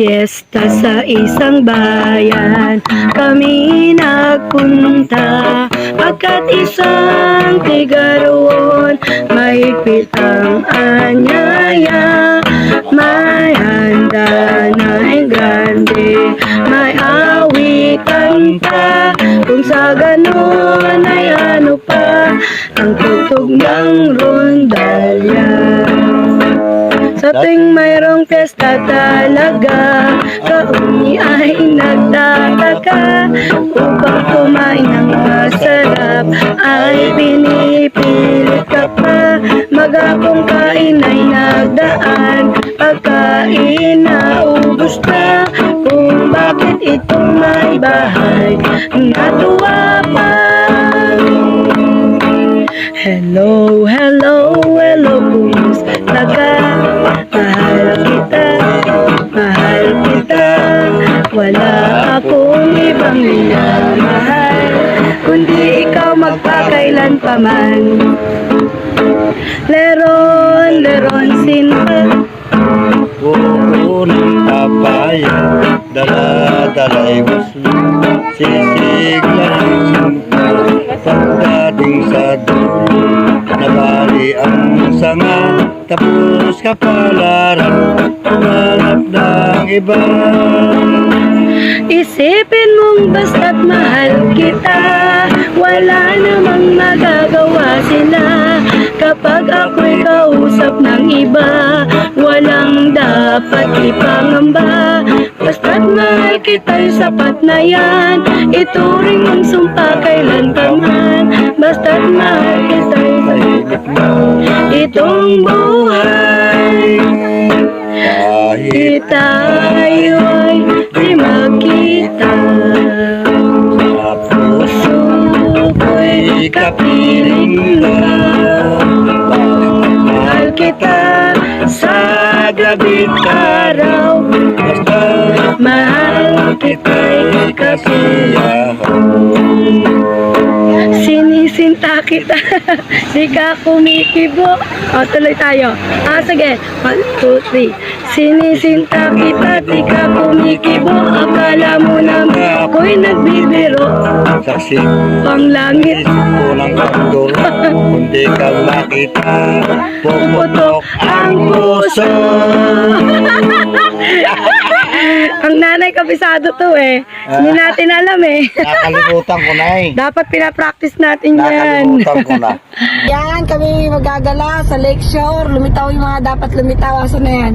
piyesta sa isang bayan kami nagpunta, pagkat isang tigaroon mahigpit ang anyaya. May handa na grande, may awitan pa, kung sa ganon ay ano pa ang tugtog ng rondalya. Sa tuwing mayroong piyesta talaga, kauni ay nagtataka, upang kumain ng masarap ay pinipilit ka pa. Magapong kain ay nagdaan, pagkain na ubos na, kung bakit itong may bahay natuwa pa. Hello, hello, hello, kumusta ka? Mahal kita, wala akong ibang minamahal, kundi ikaw magpakailan pa man. Leron, leron, sinpa buo ng papaya, dala-dala'y gusto, sisiglan pagdating sa dulo, nabali ang sanga, tapos kapalaran, humanap ng iba. Isipin mong basta't mahal kita, wala namang magagawa sila. Kapag ako'y kausap ng iba, walang dapat ipangamba. Basta't mahal kita'y sapat na yan, ituring mong sumpa kailan pa man. Basta't mahal kita'y Tahimik na itong buhay, kahit tayo ay di magkita. sa puso Ko'y kapiling na, mahal kita sa gabi't araw, basta mahal kita'y kasiyahan. Sinisinta kita, di ka kumikibo. O, tuloy tayo. Sige. 1, 2, 3. Sinisinta kita, di ka kumikibo. Akala mo naman ako'y nagbibiro. saksi Pang langit, kulang kang dulo, kundi kang makita, pumutok ang puso. Ang nanay kabisado to eh. Hindi natin alam eh. Nakalimutan ko na eh. Dapat pinapractice natin yan. Nakalimutan ko na. Yan, kami magagala sa lakeshore. Lumitaw yung mga dapat lumitaw. Aso na yan.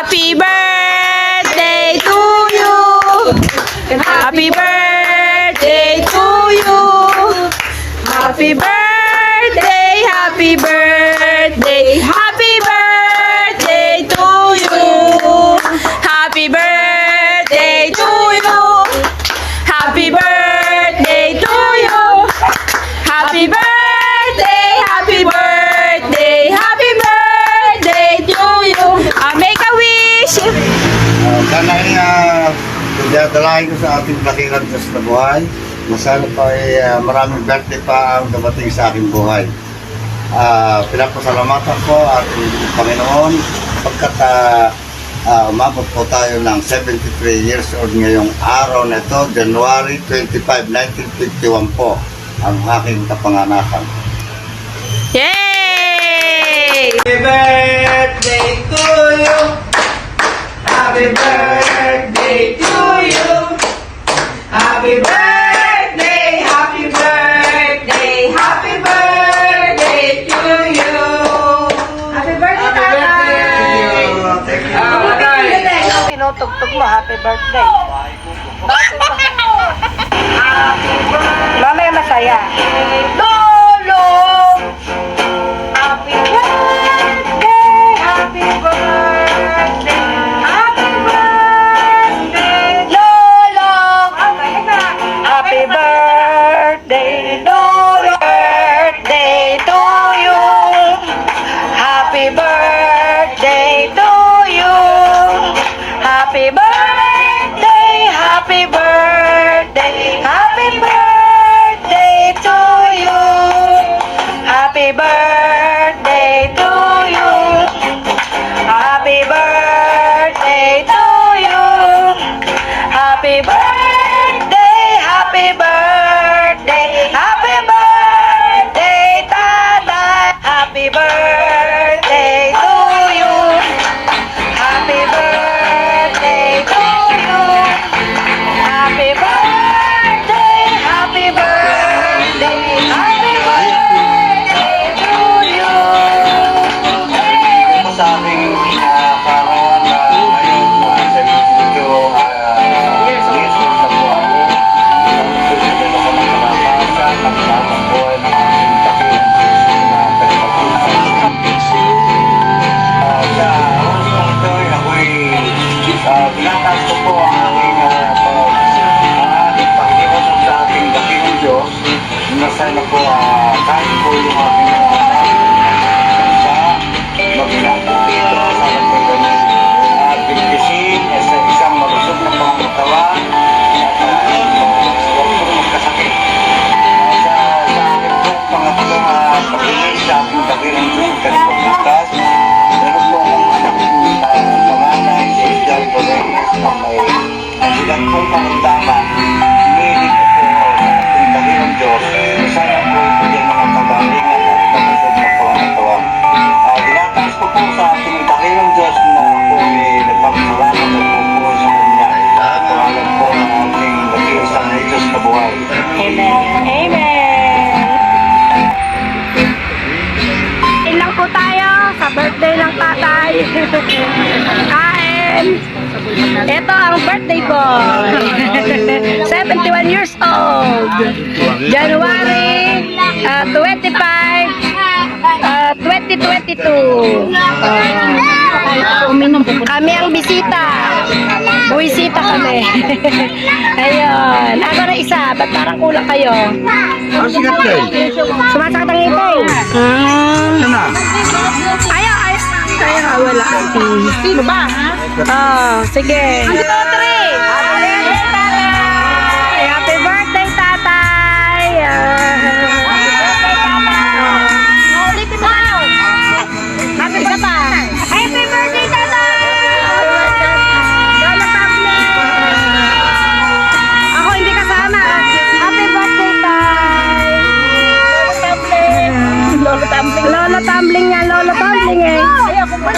Happy birthday to you. Happy birthday to you. Happy birthday, happy birthday, happy birthday to you. Happy birthday to you. Happy birthday to you. Happy birthday, happy birthday, happy birthday to you. Make a wish. Sana ay dadalahin ko sa ating dakilang Diyos na buhay. Masana pa ay maraming birthday pa ang dabating sa aking buhay. Pinapasalamatan ko ating Panginoon pagkat umabot po tayo ng 73 years old ngayong araw na ito, January 25, 1951 po ang aking kapanganakan. Yay! Happy birthday to you. Happy birthday to you. Happy birthday, happy birthday, happy birthday to you. Happy birthday, tatay! Thank you. Tinutugtog mo, happy birthday. Mamaya masaya. Lolo! Happy birthday! Happy birthday! Happy birthday! Lolo! Happy birthday, Lolo! Birthday to you! Happy birthday to you! Happy birthday! Happy birthday! Happy birthday to you! Happy birthday to you! Happy birthday to you! Happy birthday! Happy birthday! Happy birthday, Tatay! Happy birthday to you! Happy birthday to you! Happy birthday! Happy birthday! Happy birthday to you! Ito sa aking parang ngayon sa medyo years old na po ako. Susunod ako ng kalakasan, nagsamang buhay ng aking takip na tagapagpunta. Sa oras ng ito ay ako'y binataas ko po ang aking pagkikinig sa ating dakilang Diyos na sana po kahit po yung aking mga anak bansa maging po dito sa ating bigkisin sa isang malusog na pangatawan at huwag po magkasakit. Sa akin po pangatlong pagkikinig sa ating dakilang Diyos ng kalipagbukas, meron po akong anak panganay si Angel Torres na may bilang pong pangundaman. Hinihiling ko po sa ating dakilang Diyos sana po bigyan mga kagalingan at malusog na pangatawan. Dinataas ko po sa ating dakilang Diyos na po nagpapasalamat at po sa Kanya. Pangalan po ng ating nag-iisang na Diyos na buhay. Amen. Amen. Kain lang po tayo sa birthday ng tatay. Kain. Ito ang birthday ko. 71 years old. January 25, 2022. Kami ang bisita. Buwisita kami. Ayun. Ako na isa. Ba't parang kulang kayo? Ang sikat kayo? Sumasakit ang ngipin. Ayaw. Ayaw. Wala. Sino ba? Oh, sige. 1, 2, 3. Happy birthday, tatay. Happy birthday, tatay. Happy birthday, tatay. Lola Tablet. Ako hindi kasama. Happy birthday, tay. Lola Tablet. Lola Tumbling yan. Lola Tumbling eh. Ayaw ko pa.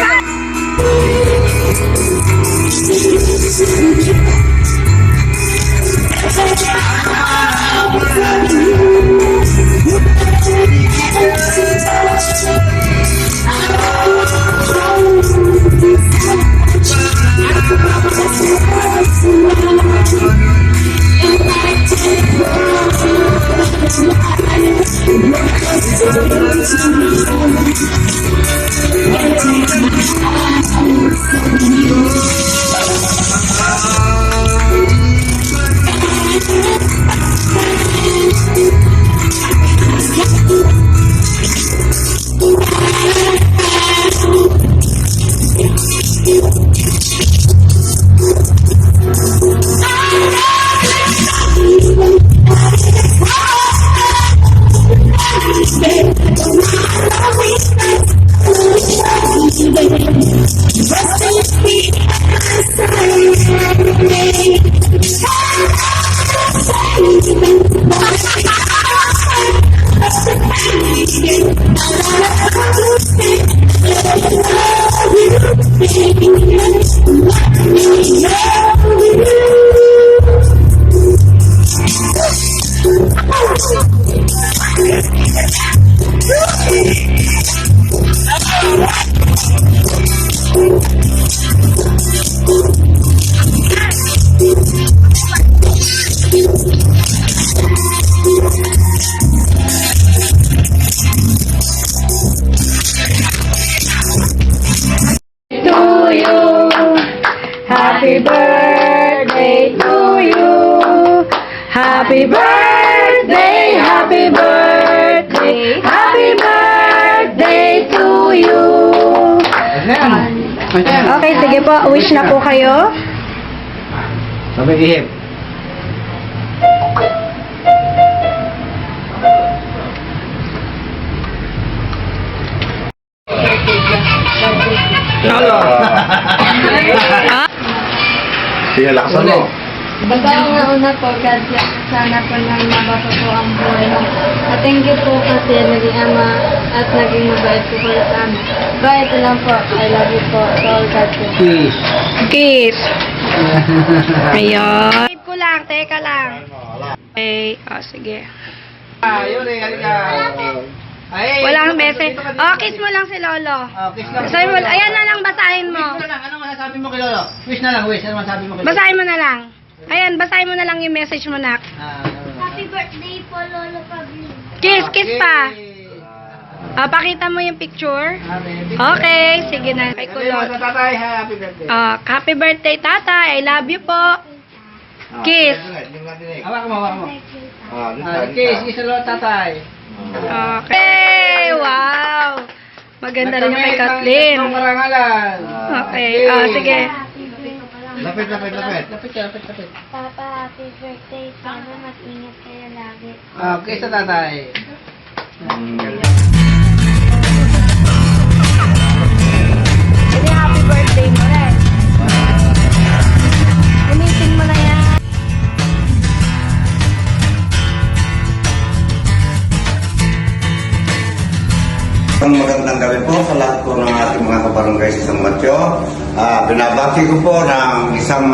Happy birthday, happy birthday, happy birthday to you. Okay, sige po. Wish na po kayo. Sabi ihip. Sige, laksan mo. Baga una po, God, sana po nang mabasa po ang buhay mo. At thank you po kasi naging ama at naging mabait po kayo sa amin. Ba, ito lang po. I love you po. So, all God po. Kiss. Ayun. Tip ko lang, teka lang. Okay, sige. Ayun eh, halika. Ay, Walang message. Oh, kiss mo lang si Lolo. kiss lang. Sabi mo, ayan na lang, basahin mo. Wish na lang. Ano masasabi mo kay Lolo? Wish na lang, wish. Ano masasabi mo kay Lolo? Basahin mo na lang. Ayan, basahin mo na lang yung message mo, nak. Happy birthday po, Lolo Pablo. Kiss, kiss pa. Pakita mo yung picture. Okay, sige na. Kay Kulot. Tatay, happy birthday. Happy birthday, tatay. I love you po. Kiss. Hawak mo, hawak mo. Ah, Kiss, kiss Lolo, tatay. Okay, wow. Maganda rin yung kay Kathleen. Ang karangalan. Okay, sige. Lapit. Lapit ka, lapit. Papa, happy birthday. Sana mag-ingat kayo lagi. Kiss sa tatay. Hindi, happy birthday mo rin. Gamitin mo na yan. Ang magandang gabi po sa lahat po ng ating mga kabarangay sa San Mateo. Binabati ko po ng isang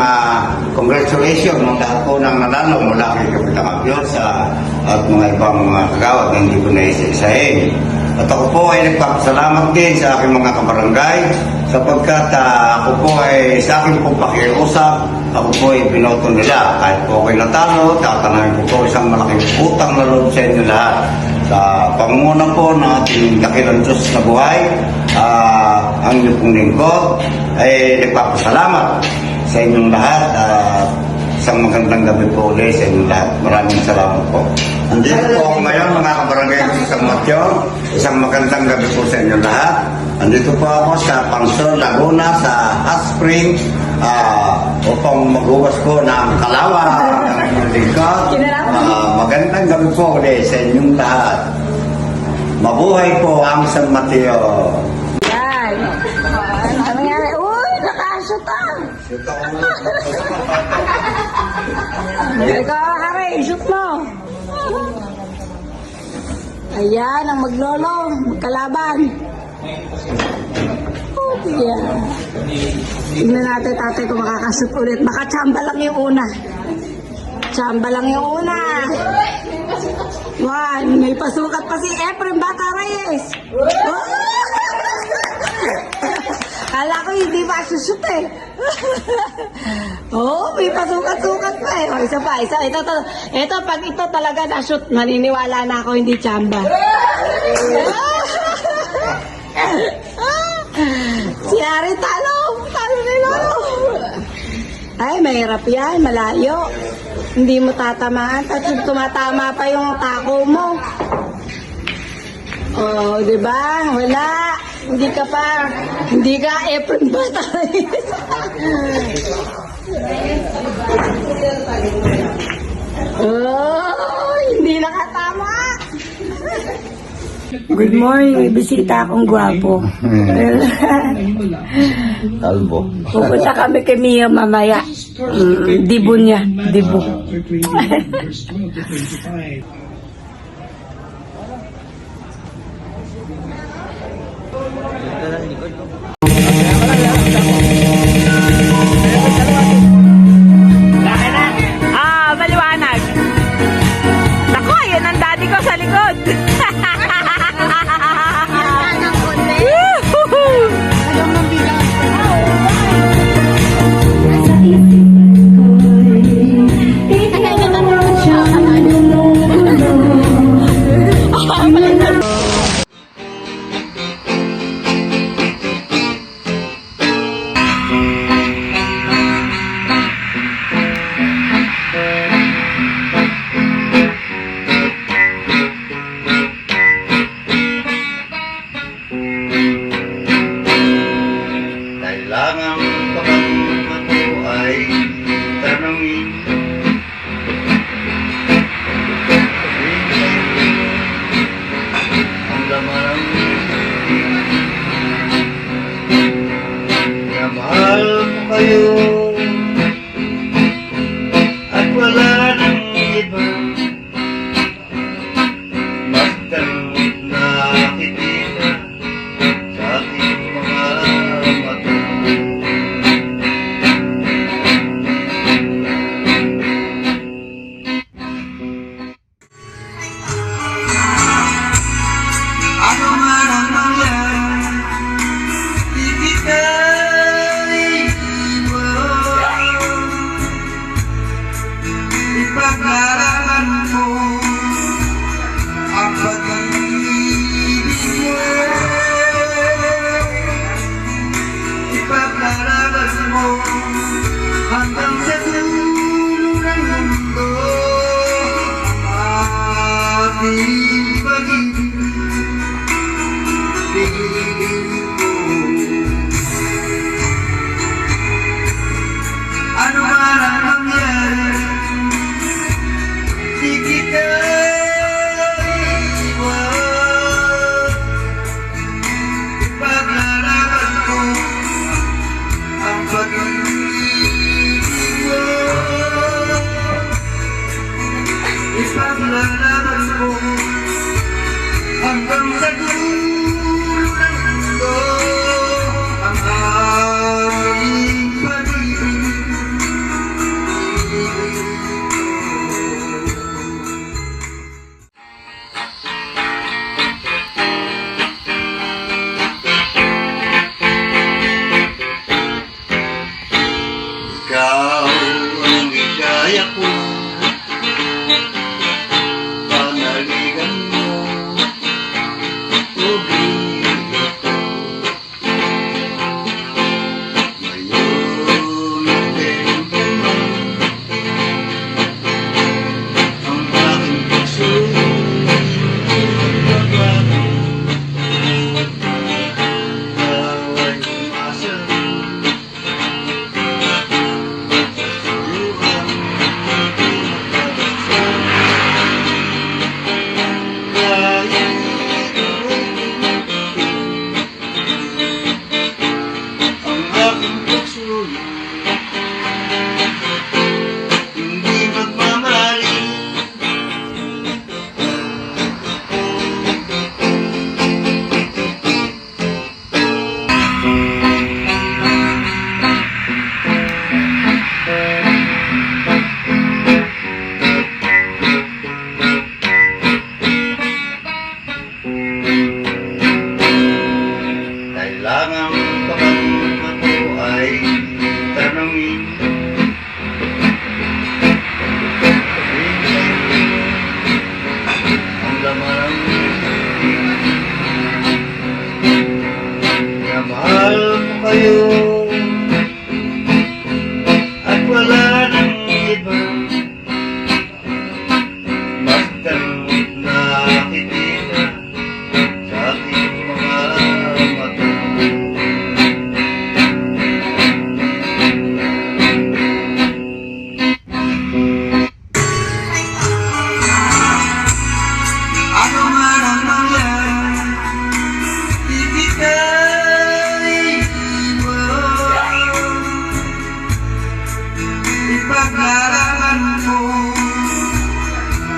congratulations ng lahat po ng nanalo mula kay Kapitang Abiosa at mga ibang mga kagawad na hindi ko na isa-isahin. At ako po ay nagpapasalamat din sa aking mga kabarangay sapagkat ako po ay sa akin po pakiusap, ako po ay binoto nila. Kahit po ako'y natalo, tatanawin ko po isang malaking utang na loob sa inyo lahat. Sa pangunguna po ng ating dakilang Diyos na buhay, ang inyong pong lingkod ay nagpapasalamat sa inyong lahat. Isang magandang gabi po ulit sa inyong lahat. Maraming salamat po. Andito po ako ngayon mga kabarangay sa San Mateo. Isang magandang gabi po sa inyong lahat. Andito po ako sa Pansol, Laguna, sa Hot Spring upang maghugas po ng kalawa ng inyong lingkod. Magandang gabi po ulit sa inyong lahat. Mabuhay po ang San Mateo. Yan. Ano nangyari? Uy, nakashoot ah. Ikaw, Kare, shoot mo. Ayan, ang maglolo, magkalaban. Oh, yan. Tignan natin, tatay, kung makakashoot ulit. Baka tsamba lang yung una. Tsamba lang yung una. One, may pasukat pa si Efren Bata Reyes. Oh! Kala ko hindi pa sushoot eh. Oh, may pasukat-sukat pa eh. Oh, isa pa, isa. Ito, pag ito talaga na-shoot, maniniwala na ako hindi tsamba. Si Ari talo ni Lolo. Ay, mahirap yan, malayo. Hindi mo tatamaan, tapos tumatama pa yung tako mo. Oh, di ba? Wala. Hindi ka Efren Bata. Oh, hindi nakatama. Good morning, may bisita akong gwapo. Kalbo. Pupunta kami kay Mia mamaya. Dibo niya, dibo. Maliwanag. Naku, ayun ang daddy ko sa likod. Ipaglalaban mo ang pag-ibig mo. Ipaglalaban mo hanggang sa dulo ng mundo ang ating pag-ibig. Pigilin ko ano man ang mangyari, di kita iwan. Ipaglalaban ko ang pag-ibig mo. Ipaglalaban ko hanggang sa dulo ng mundo ang ating pag-ibig. Ikaw ang ligaya ko, panaligan mo, ubili ko. Ngayon din naman ang aking puso magbabago. Ikaw ay umasa ang aking puso hindi magmamaling. Kailangan kapag ako ay tanongin, ang laman na mahal mo kayo at wala nang iba. Basta nakikita sa aking mga mata. Ano man ang mangyari, di kita iiwan. Ipaglalaban mo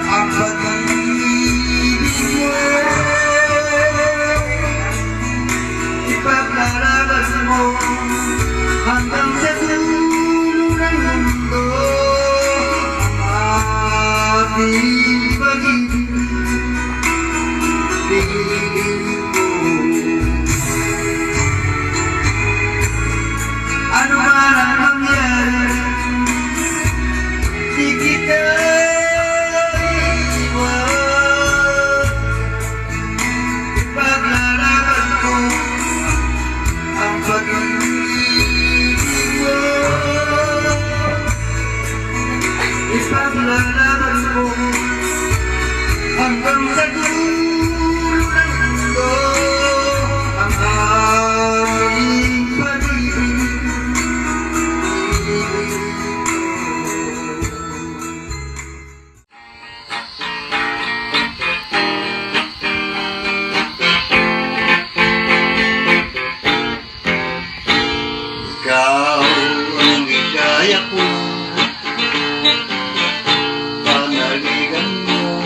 ang pag-ibig mo. Ipaglalaban mo hanggang sa dulo ng mundo ang ating pag-ibig. Pigilin ko ano man ang mangyari, di kita iwan. Ipaglalaban ko ang pag-ibig mo. Ipaglalaban ko hanggang sa dulo ng mundo ang ating pag-ibig. Ikaw ang ligaya ko, panaligan mo,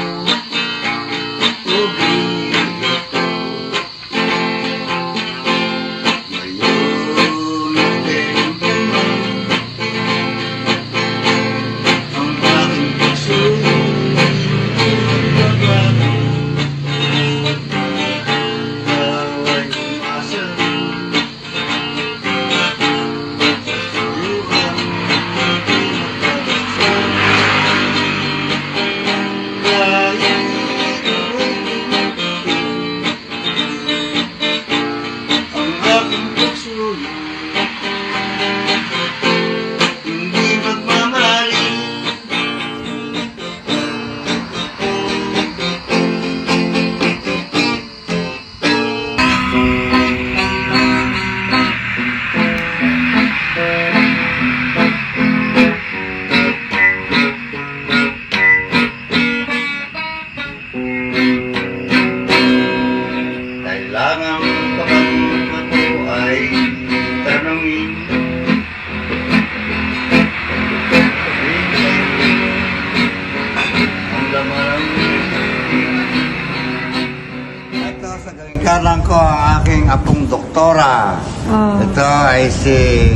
Pinapangaralan ko ang aking apong doktora. Oh. Ito ay si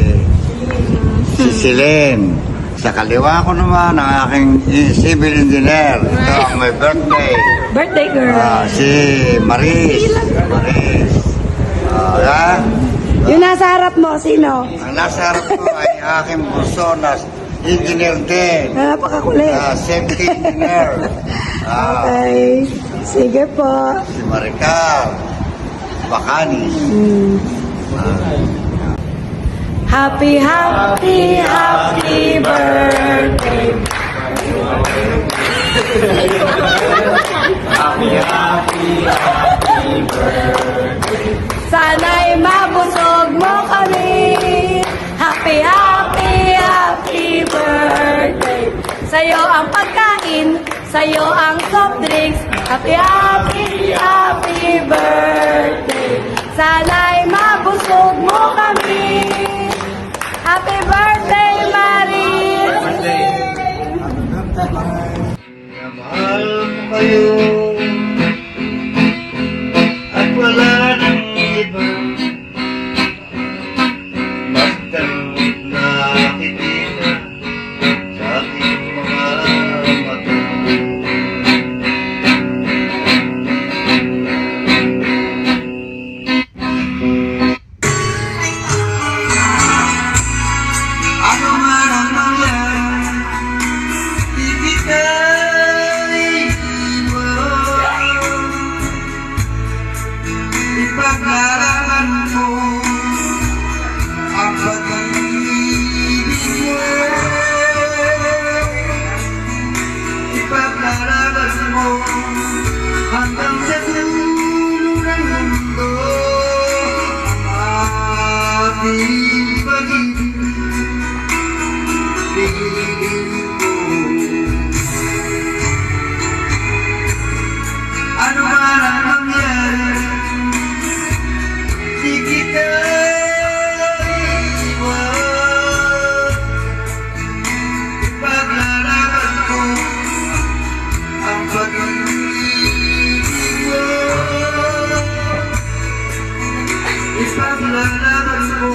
Celine. Sa kaliwa ko naman ang aking civil engineer. Ito ang may birthday. Birthday girl. Si Maris. Maris. Yan. Yung nasa harap mo, sino? Ang nasa harap ko ay aking bunso na engineer din. Napakakulit. Safety engineer. Okay. Sige po. Si Maricar. Bacani. Happy, happy, happy birthday. Sana'y mabusog mo kami. Happy, happy, happy birthday. Sa'yo ang pagkain, sa'yo ang soft drinks. Happy, happy, happy birthday. Sana'y mabusog mo kami. Happy birthday, Maris! Mahal ko kayo at wala nang iba. Basta nakikita sa aking mga mata. Ano man ang mangyari, di kita iiwan. Ipaglaralan mo ang pag-ibig mo. Ipaglaralan mo hanggang sa dulo ng mundo ang ating pag-ibig. Ano man ang mangyari, di kita iiwan. Ipaglalaban ko ang pag-ibig mo. Ipaglalaban ko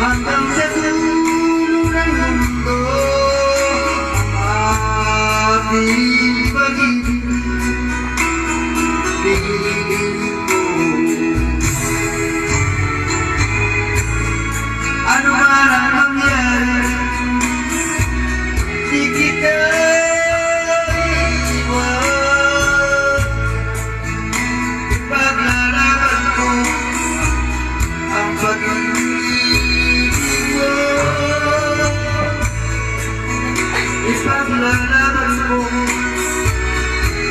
hanggang sa dulo ng mundo. Ating pag-ibig, piliin ko. Ano man ang mangyari, di kita iiwan. Paglalaban ko ang pag-ibig mo. Ipaglalaban ko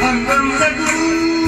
hanggang sa dulo